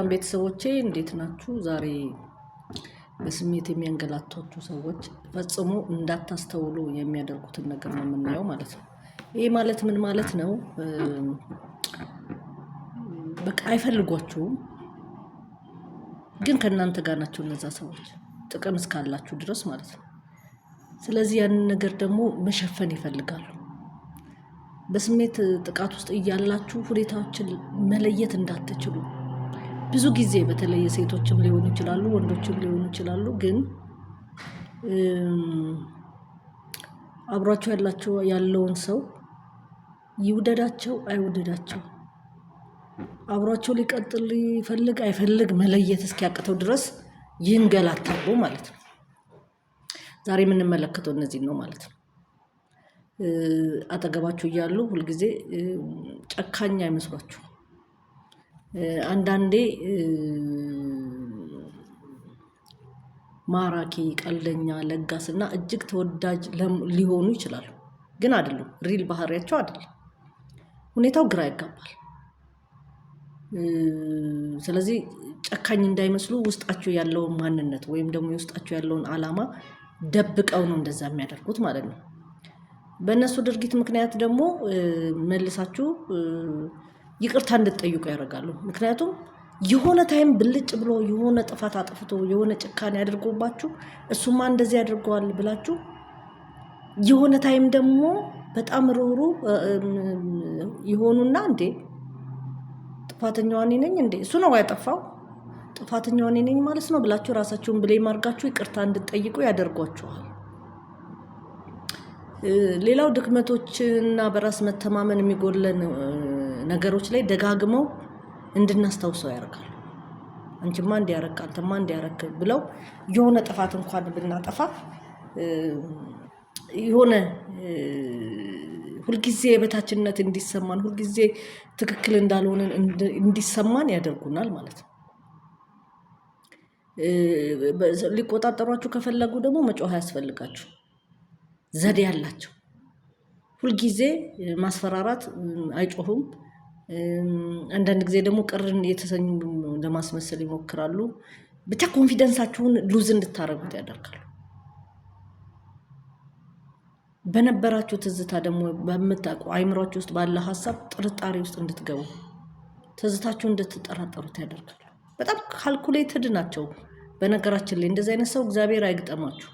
ቤተሰቦቼ እንዴት ናችሁ? ዛሬ በስሜት የሚያንገላቷችሁ ሰዎች ፈጽሞ እንዳታስተውሉ የሚያደርጉትን ነገር ነው የምናየው ማለት ነው። ይሄ ማለት ምን ማለት ነው? በቃ አይፈልጓችሁም፣ ግን ከእናንተ ጋር ናቸው እነዛ ሰዎች ጥቅም እስካላችሁ ድረስ ማለት ነው። ስለዚህ ያንን ነገር ደግሞ መሸፈን ይፈልጋሉ። በስሜት ጥቃት ውስጥ እያላችሁ ሁኔታዎችን መለየት እንዳትችሉ ብዙ ጊዜ በተለይ ሴቶችም ሊሆኑ ይችላሉ፣ ወንዶችም ሊሆኑ ይችላሉ። ግን አብሯቸው ያለውን ሰው ይውደዳቸው አይውደዳቸው፣ አብሯቸው ሊቀጥል ይፈልግ አይፈልግ መለየት እስኪያቅተው ድረስ ይንገላታሉ ማለት ነው። ዛሬ የምንመለከተው እነዚህ ነው ማለት ነው። አጠገባችሁ እያሉ ሁልጊዜ ጨካኝ አይመስሏችሁ። አንዳንዴ ማራኪ፣ ቀልደኛ፣ ለጋስና እጅግ ተወዳጅ ሊሆኑ ይችላሉ፣ ግን አይደሉም። ሪል ባህሪያቸው አይደለም። ሁኔታው ግራ ያጋባል። ስለዚህ ጨካኝ እንዳይመስሉ ውስጣቸው ያለውን ማንነት ወይም ደግሞ ውስጣቸው ያለውን ዓላማ ደብቀው ነው እንደዛ የሚያደርጉት ማለት ነው። በእነሱ ድርጊት ምክንያት ደግሞ መልሳችሁ ይቅርታ እንድትጠይቁ ያደርጋሉ። ምክንያቱም የሆነ ታይም ብልጭ ብሎ የሆነ ጥፋት አጥፍቶ የሆነ ጭካኔ ያደርጎባችሁ እሱማ እንደዚህ ያደርገዋል ብላችሁ የሆነ ታይም ደግሞ በጣም ሩሩ ይሆኑና እንዴ ጥፋተኛዋ እኔ ነኝ እንዴ እሱ ነው ያጠፋው ጥፋተኛዋ እኔ ነኝ ማለት ነው ብላችሁ ራሳችሁን ብሌም አድርጋችሁ ይቅርታ እንድትጠይቁ ያደርጓችኋል። ሌላው ድክመቶችና በራስ መተማመን የሚጎለን ነገሮች ላይ ደጋግመው እንድናስታውሰው ያደርጋል። አንቺማ እንዲያረክ አንተማ እንዲያረክ ብለው የሆነ ጥፋት እንኳን ብናጠፋ የሆነ ሁልጊዜ የበታችነት እንዲሰማን፣ ሁልጊዜ ትክክል እንዳልሆነ እንዲሰማን ያደርጉናል ማለት ነው። ሊቆጣጠሯችሁ ከፈለጉ ደግሞ መጮህ ያስፈልጋችሁ። ዘዴ ያላቸው ሁልጊዜ ማስፈራራት አይጮሁም። አንዳንድ ጊዜ ደግሞ ቅርን የተሰኙ ለማስመሰል ይሞክራሉ። ብቻ ኮንፊደንሳችሁን ሉዝ እንድታረጉት ያደርጋሉ። በነበራችሁ ትዝታ ደግሞ በምታውቁ አይምሯችሁ ውስጥ ባለ ሀሳብ ጥርጣሬ ውስጥ እንድትገቡ፣ ትዝታችሁ እንድትጠራጠሩት ያደርጋሉ። በጣም ካልኩሌትድ ናቸው። በነገራችን ላይ እንደዚህ አይነት ሰው እግዚአብሔር አይግጠማችሁ።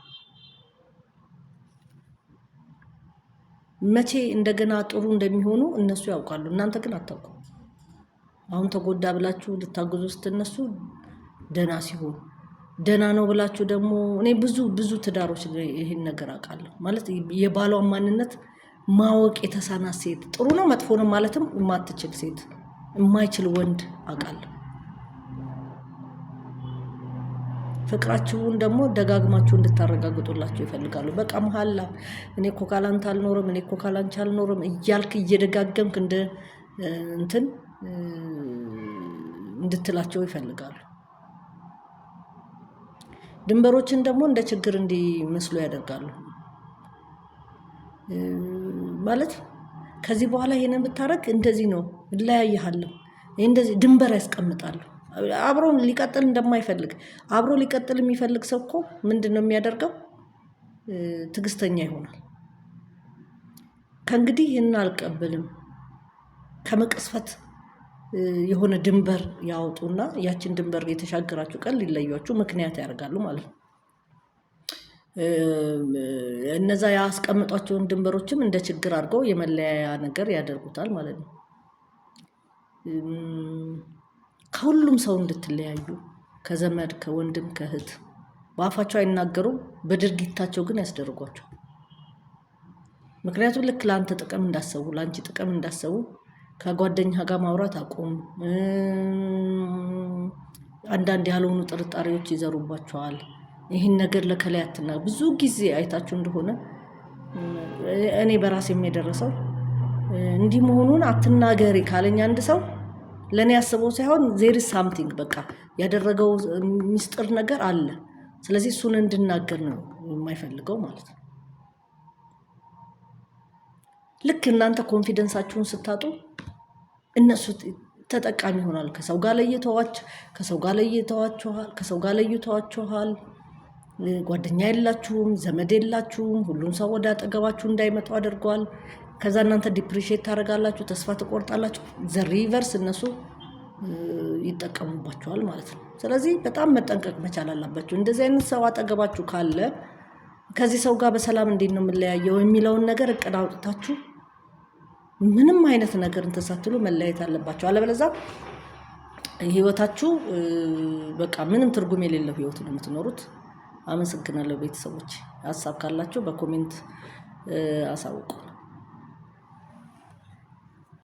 መቼ እንደገና ጥሩ እንደሚሆኑ እነሱ ያውቃሉ፣ እናንተ ግን አታውቁ። አሁን ተጎዳ ብላችሁ ልታግዙ ስትነሱ ደና ሲሆን፣ ደና ነው ብላችሁ ደግሞ እኔ ብዙ ትዳሮች ይሄን ነገር አውቃለሁ። ማለት የባሏን ማንነት ማወቅ የተሳናት ሴት፣ ጥሩ ነው መጥፎ ነው ማለትም የማትችል ሴት፣ የማይችል ወንድ አውቃለሁ። ፍቅራችሁን ደግሞ ደጋግማችሁ እንድታረጋግጡላችሁ ይፈልጋሉ። በቃ መሐላ እኔ እኮ ካላንተ አልኖርም፣ እኔ እኮ ካላንቺ አልኖርም እያልክ እየደጋገምክ እንትን እንድትላቸው ይፈልጋሉ። ድንበሮችን ደግሞ እንደ ችግር እንዲመስሉ ያደርጋሉ። ማለት ከዚህ በኋላ ይሄንን ብታረግ እንደዚህ ነው እለያይሃለሁ፣ እንደዚህ ድንበር ያስቀምጣሉ። አብሮ ሊቀጥል እንደማይፈልግ አብሮ ሊቀጥል የሚፈልግ ሰው እኮ ምንድነው የሚያደርገው? ትዕግስተኛ ይሆናል። ከእንግዲህ ይህን አልቀበልም ከመቅስፈት የሆነ ድንበር ያወጡና ያችን ድንበር የተሻገራችሁ ቀን ሊለያችሁ ምክንያት ያደርጋሉ ማለት ነው። እነዛ ያስቀምጧቸውን ድንበሮችም እንደ ችግር አድርገው የመለያያ ነገር ያደርጉታል ማለት ነው። ከሁሉም ሰው እንድትለያዩ፣ ከዘመድ ከወንድም ከእህት በአፋቸው አይናገሩም፣ በድርጊታቸው ግን ያስደርጓቸው። ምክንያቱም ልክ ለአንተ ጥቅም እንዳሰቡ ለአንቺ ጥቅም እንዳሰቡ ከጓደኛ ጋር ማውራት አቁም፣ አንዳንድ ያልሆኑ ጥርጣሬዎች ይዘሩባቸዋል። ይህን ነገር ለከላይ አትናገር። ብዙ ጊዜ አይታችሁ እንደሆነ እኔ በራሴ የሚደረሰው እንዲህ መሆኑን አትናገሪ ካለኝ አንድ ሰው ለኔ ያስበው ሳይሆን ዜር ኢዝ ሳምቲንግ በቃ ያደረገው ሚስጥር ነገር አለ። ስለዚህ እሱን እንድናገር ነው የማይፈልገው ማለት ነው። ልክ እናንተ ኮንፊደንሳችሁን ስታጡ እነሱ ተጠቃሚ ይሆናል። ከሰው ጋር ለይተዋችኋል። ጓደኛ የላችሁም፣ ዘመድ የላችሁም። ሁሉም ሰው ወደ አጠገባችሁ እንዳይመጡ አድርጓል። ከዛ እናንተ ዲፕሪሼት ታደርጋላችሁ፣ ተስፋ ትቆርጣላችሁ። ዘሪቨርስ እነሱ ይጠቀሙባችኋል ማለት ነው። ስለዚህ በጣም መጠንቀቅ መቻል አለባችሁ። እንደዚህ አይነት ሰው አጠገባችሁ ካለ ከዚህ ሰው ጋር በሰላም እንዴት ነው የምለያየው የሚለውን ነገር እቅድ አውጥታችሁ ምንም አይነት ነገር እንትን ሳትሉ መለያየት አለባችሁ። አለበለዚያ ህይወታችሁ በቃ ምንም ትርጉም የሌለው ህይወት ነው የምትኖሩት። አመሰግናለሁ ቤተሰቦች። ሀሳብ ካላችሁ በኮሜንት አሳውቁ።